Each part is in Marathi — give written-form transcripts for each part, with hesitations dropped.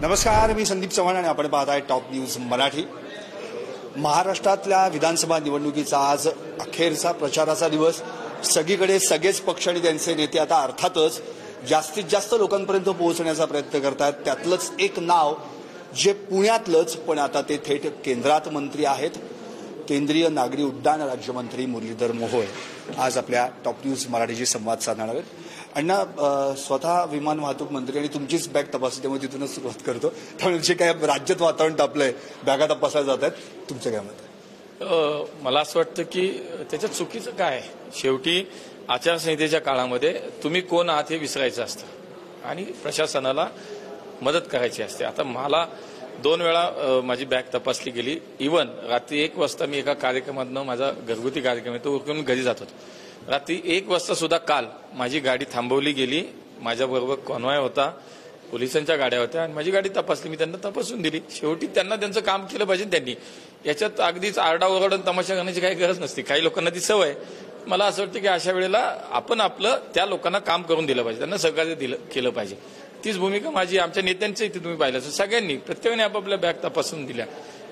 नमस्कार, मी संदीप चव्हाण आणि आपण पाहताय टॉप न्यूज मराठी। महाराष्ट्रातल्या विधानसभा निवडणुकीचा आज अखेरचा प्रचाराचा दिवस। सगळीकडे सगळेच पक्ष आणि त्यांचे नेते आता अर्थातच जास्तीत जास्त लोकांपर्यंत पोहोचण्याचा प्रयत्न करतात। त्यातलंच एक नाव जे पुण्यातलंच पण आता ते थेट केंद्रात मंत्री आहेत, केंद्रीय नागरी उड्डाण राज्यमंत्री मुरलीधर मोहोळ आज आपल्या टॉप न्यूज मराठीशी संवाद साधणार आहेत। अण्णा, स्वतः विमान वाहतूक मंत्री आणि तुमचीच बॅग तपासली, त्यामुळे तिथूनच सुरुवात करतो। त्यामुळे जे काय राज्यात वातावरण तापलंय, बॅगा तपासल्या जात आहेत, तुमचं काय मत आहे? मला असं वाटतं की त्याच्यात चुकीचं काय आहे? शेवटी आचारसंहितेच्या काळामध्ये तुम्ही कोण आहात हे विसरायचं असतं आणि प्रशासनाला मदत करायची असते। आता मला 2 वेळा माझी बॅग तपासली गेली। इव्हन रात्री 1 वाजता मी एका कार्यक्रमातनं, माझा घरगुती कार्यक्रम आहे तो उरकून घरी जात होतो, रात्री 1 वाजता सुद्धा काल माझी गाडी थांबवली गेली। माझ्याबरोबर कॉन्वॉय होता, पोलिसांच्या गाड्या होत्या आणि माझी गाडी तपासली, मी त्यांना तपासून दिली। शेवटी त्यांना त्यांचं काम केलं पाहिजे। त्यांनी याच्यात अगदीच आरडाओरडा तमाशा करण्याची काही गरज नसते। काही लोकांना ती सवय। मला असं वाटतं की अशा वेळेला आपण आपलं त्या लोकांना काम करून दिलं पाहिजे, त्यांना सहकार्य केलं पाहिजे। तीच भूमिका माझी, आमच्या नेत्यांचं इथे तुम्ही पाहिलं सगळ्यांनी प्रत्येकाने आपापल्या बॅग तपासून दिल्या।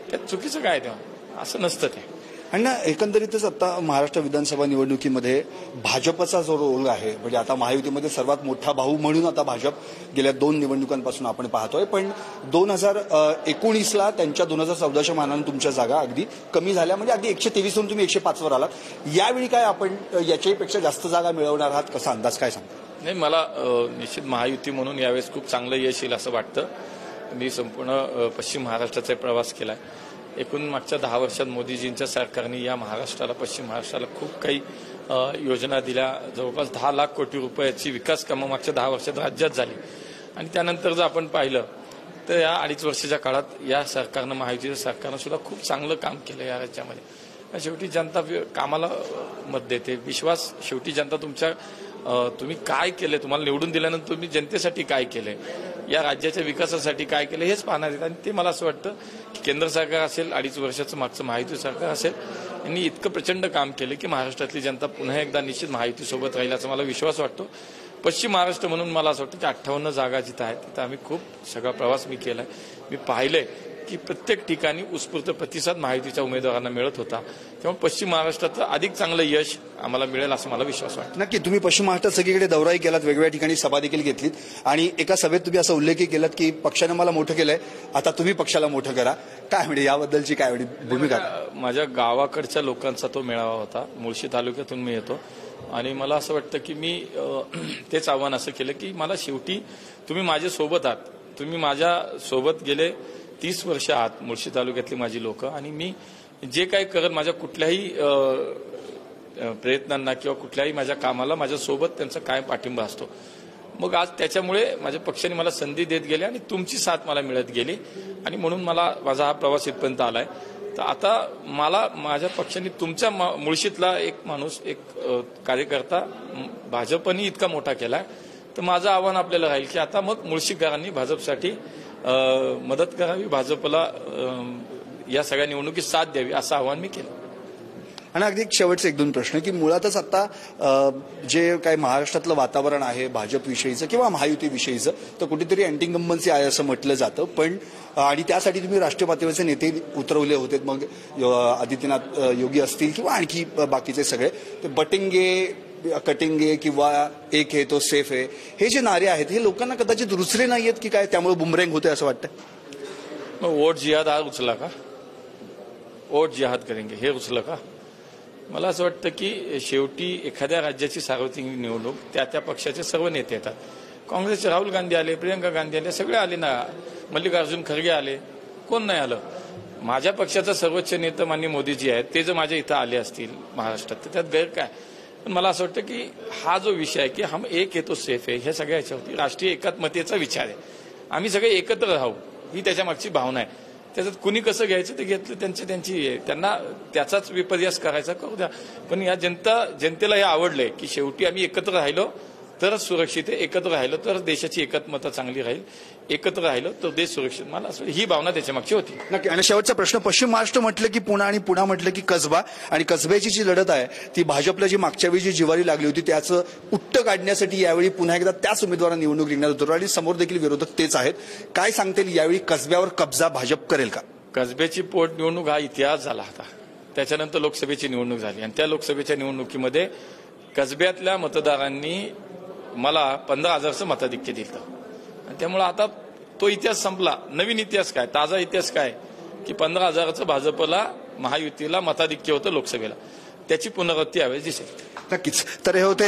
त्यात चुकीचं काय तेव्हा? असं नसतं ते। अण्णा, एकंदरीतच आता महाराष्ट्र विधानसभा निवडणुकीमध्ये भाजपचा जो रोल आहे, म्हणजे आता महायुतीमध्ये सर्वात मोठा भाऊ म्हणून आता भाजप गेल्या 2 निवडणुकांपासून आपण पाहतोय, पण 2019ला त्यांच्या 2014च्या मानाने तुमच्या जागा अगदी कमी झाल्या, म्हणजे अगदी 123 वरून तुम्ही 105 वर आलात। यावेळी काय आपण याच्यापेक्षा जास्त जागा मिळवणार आहात, कसा अंदाज काय सांगता? नाही, मला निश्चित महायुती म्हणून यावेळेस खूप चांगलं यश येईल असं वाटतं। मी संपूर्ण पश्चिम महाराष्ट्राचा प्रवास केलाय। एकूण मागच्या 10 वर्षात मोदीजींच्या सरकारने या महाराष्ट्राला, पश्चिम महाराष्ट्राला खूप काही योजना दिल्या। जवळपास 10 लाख कोटी रुपयाची विकास कामं मागच्या 10 वर्षात राज्यात झाली। आणि त्यानंतर जर आपण पाहिलं तर या 2.5 वर्षाच्या काळात या सरकारनं, महायुतीच्या सरकारनं सुद्धा खूप चांगलं काम केलं या राज्यामध्ये। शेवटी जनता कामाला मत देते, विश्वास शेवटी जनता तुम्ही काय केले, तुम्हाला निवडून दिल्यानंतर तुम्ही जनतेसाठी काय केले, या राज्याच्या विकासासाठी काय केलं हेच पाहणार आहेत। आणि ते मला असं वाटतं की केंद्र सरकार असेल, 2.5 वर्षाचं मागचं महायुती सरकार असेल, यांनी इतकं प्रचंड काम केलं की महाराष्ट्रातली जनता पुन्हा एकदा निश्चित महायुतीसोबत राहील असा मला विश्वास वाटतो। पश्चिम महाराष्ट्र म्हणून मला असं वाटतं की 58 जागा जिथं आहेत तिथं आम्ही खूप सगळा प्रवास मी केलाय। मी पाहिलंय की प्रत्येक ठिकाणी उत्स्फूर्त प्रतिसाद महायुतीच्या उमेदवारांना मिळत होता। त्यामुळे पश्चिम महाराष्ट्राचं अधिक चांगलं यश आम्हाला मिळेल असं मला विश्वास वाटतो। नक्की, तुम्ही पश्चिम महाराष्ट्रात सगळीकडे दौराही केलात, वेगवेगळ्या ठिकाणी सभा देखील घेतलीत आणि एका सभेत तुम्ही असं उल्लेखही केलात की पक्षाने मला मोठं केलंय, आता तुम्ही पक्षाला मोठं करा। काय म्हणजे याबद्दलची काय भूमिका? माझ्या गावाकडच्या लोकांचा तो मेळावा होता। मुळशी तालुक्यातून मी येतो आणि मला असं वाटतं की मी तेच आव्हान असं केलं की मला शेवटी तुम्ही माझ्या सोबत आहात, तुम्ही माझ्या सोबत गेले 30 वर्ष आहात, मुळशी तालुक्यातली माझी लोक, आणि मी जे काही करत माझ्या कुठल्याही प्रयत्नांना किंवा कुठल्याही माझ्या कामाला माझ्यासोबत त्यांचा कायम पाठिंबा असतो। मग आज त्याच्यामुळे माझ्या पक्षाने मला संधी देत गेली आणि तुमची साथ मला मिळत गेली आणि म्हणून माझा हा प्रवास इथपर्यंत आलाय। तर आता मला माझ्या पक्षाने तुमच्या मुळशीतला एक माणूस, एक कार्यकर्ता भाजपने इतका मोठा केलाय, तर माझं आव्हान आपल्याला राहील की आता मग मुळशीकरांनी भाजपसाठी मदत करावी, भाजपला या सगळ्या निवडणुकीत साथ द्यावी असं आवाहन मी केलं। आणि अगदी एक शेवटचे 1-2 प्रश्न की मुळातच आता जे काही महाराष्ट्रातलं वातावरण आहे भाजपविषयीचं किंवा महायुतीविषयीचं, तर कुठेतरी अँटी-इन्कम्बन्सी आहे असं म्हटलं जातं, पण आणि त्यासाठी तुम्ही राष्ट्रीय पातळीवरचे नेते उतरवले होते, मग आदित्यनाथ योगी असतील किंवा आणखी बाकीचे सगळे, ते बटेंगे कटेंगे किंवा एक है तो सेफ है, हे जे नारे आहेत हे लोकांना कदाचित रुचले नाहीयेत की काय, त्यामुळे बुमरँग होते असं वाटतं? मग वोट जिहाद हा उचला का? वोट जिहाद करेंगे हे उचलं का? मला असं वाटतं की शेवटी एखाद्या राज्याची सार्वत्रिक निवडणूक त्या पक्षाचे सर्व नेते येतात। काँग्रेसचे राहुल गांधी आले, प्रियंका गांधी आले, सगळे आले ना, मल्लिकार्जुन खरगे आले, कोण नाही आलं? माझ्या पक्षाचा सर्वोच्च नेता माननीय मोदीजी आहेत, ते जर माझ्या इथं आले असतील महाराष्ट्रात तर त्यात गैर काय? पण मला असं वाटतं की हा जो विषय आहे की हम एक है तो सेफ आहे, ह्या सगळ्या याच्यावरती राष्ट्रीय एकात्मतेचा विचार आहे। आम्ही सगळे एकत्र राहू ही त्याच्या मागची भावना आहे। त्याच्यात कुणी कसं घ्यायचं ते घेतलं, त्यांना त्याचाच विपर्यास करायचा करू द्या, पण या जनतेला हे आवडलंय की शेवटी आम्ही एकत्र राहिलो तरच सुरक्षित आहे, एकत्र राहिलो तर देशाची एकात्मता चांगली राहील। एकत्र राहिलं तर देश सुरक्षित मला असं ही भावना त्याच्या मागची होती. नक्की. आणि शेवटचा प्रश्न, पश्चिम महाराष्ट्र म्हटलं की पुणा आणि पुणा म्हटलं की कसबा, आणि कसब्याची जी लढत आहे ती भाजपला जी मागच्या वेळी जी जिवारी लागली होती त्याचं उत्तर काढण्यासाठी यावेळी पुन्हा एकदा त्याच उमेदवारांना निवडणूक रिंगणात उतरवलं आणि समोर देखील विरोधक तेच आहेत. काय सांगतील यावेळी कसब्यावर कब्जा भाजप करेल का? कसब्याची पोटनिवडणूक हा इतिहास झाला होता. त्याच्यानंतर लोकसभेची निवडणूक झाली आणि त्या लोकसभेच्या निवडणुकीमध्ये कसब्यातल्या मतदारांनी मला 15,000चं मताधिक्य दिलं. आणि त्यामुळे आता तो इतिहास संपला. नवीन इतिहास काय, ताजा इतिहास काय की 15,000चं भाजपला महायुतीला मताधिक्य होतं लोकसभेला. त्याची पुनरावृत्ती यावेळी दिसेल. नक्कीच. तर हे होते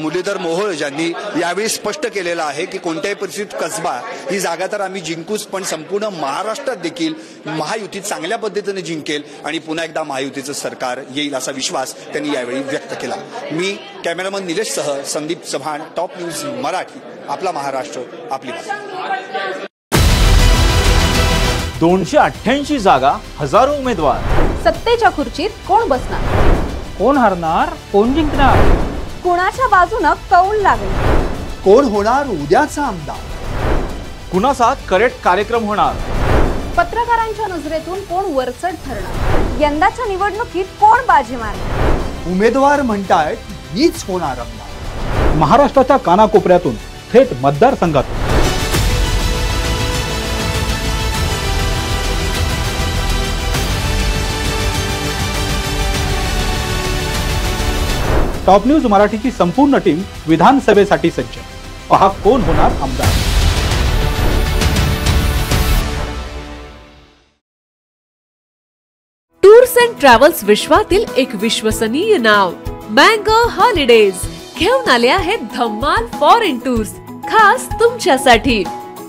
मुरलीधर मोहोळ ज्यांनी यावेळी स्पष्ट केलेलं आहे की कोणत्याही परिस्थितीत कसबा ही जागा तर आम्ही जिंकूच, पण संपूर्ण महाराष्ट्रात देखील महायुती चांगल्या पद्धतीने जिंकेल आणि पुन्हा एकदा महायुतीचं सरकार येईल असा विश्वास त्यांनी यावेळी व्यक्त केला. मी कॅमेरामन निलेशसह संदीप चव्हाण, टॉप न्यूज मराठी. आपला महाराष्ट्र, आपली बात. 288 जागा, हजारो उमेदवार. सत्तेच्या खुर्चीत कोण बसणार, कोण हरणार, कोण जिंकणार, कुणाच्या बाजूनं कौल लागेल, कोण होणार उद्याचा आमदार, कुणाचा करेक्ट कार्यक्रम होणार, पत्रकारांच्या नजरेतून कोण वरचढ ठरणार, यंदाच्या निवडणुकीत कोण बाजी मारणार. उमेदवार म्हणतायत मीच होणार आमदार. महाराष्ट्राच्या कानाकोपऱ्यातून थेट मतदारसंघातून टॉप न्यूज मराठीची संपूर्ण टीम विधानसभेसाठी सज्ज. पहा कोण होणार आमदार. टूर्स अँड ट्रॅव्हल्स विश्वातील एक विश्वसनीय नाव मँगो हॉलिडेज घेऊन आले आहेत धम्माल फॉरेन टूर्स खास तुमच्यासाठी.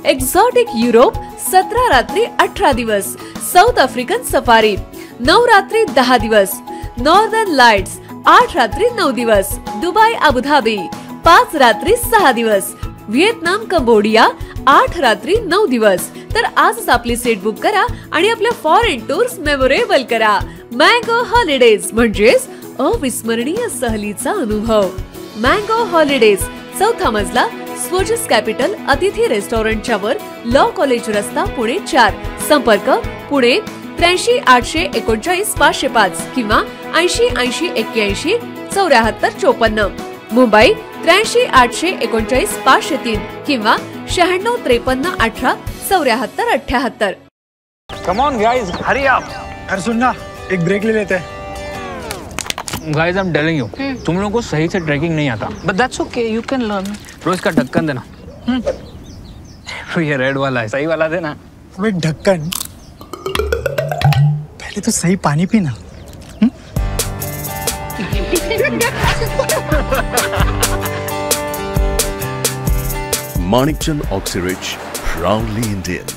एक्झॉटिक युरोप 17 रात्री 18 दिवस, साऊथ आफ्रिकन सफारी 9 रात्री 10 दिवस, नॉर्दर्न लाईट्स 8 रात्री 9 दिवस, दुबई अबुधाबी 5 रात्री 6 दिवस, व्हिएतनाम कंबोडिया 8 रात्री 9 दिवस. तर आजच आपली सीट बुक करा आणि आपल्या फॉरेन टूर्स मेमोरेबल करा. मँगो हॉलिडेज म्हणजेच अविस्मरणीय सहलीचा अनुभव. मँगो हॉलिडेज, चौथा मजला, स्वोजस कॅपिटल अतिथी रेस्टॉरंटच्या वर, लॉ कॉलेज रस्ता, पुणे 4. संपर्क पुणे 83 839 505 किंवा 80 80 81 74 54. मुंबई 83 839 503 किंवा 96 53 18 74 78. Come on guys, hurry up. यार सुन ना, एक ब्रेक ले लेते हैं. Guys I am telling you, तुम लोगों को सही से ट्रैकिंग नहीं आता. But that's okay, you can learn. रोज का ढक्कन देना. ये रेड वाला है, सही वाला देना. अबे ढक्कन, पहले तो सही पानी पीना. Manikchand Oxyrich, proudly Indian.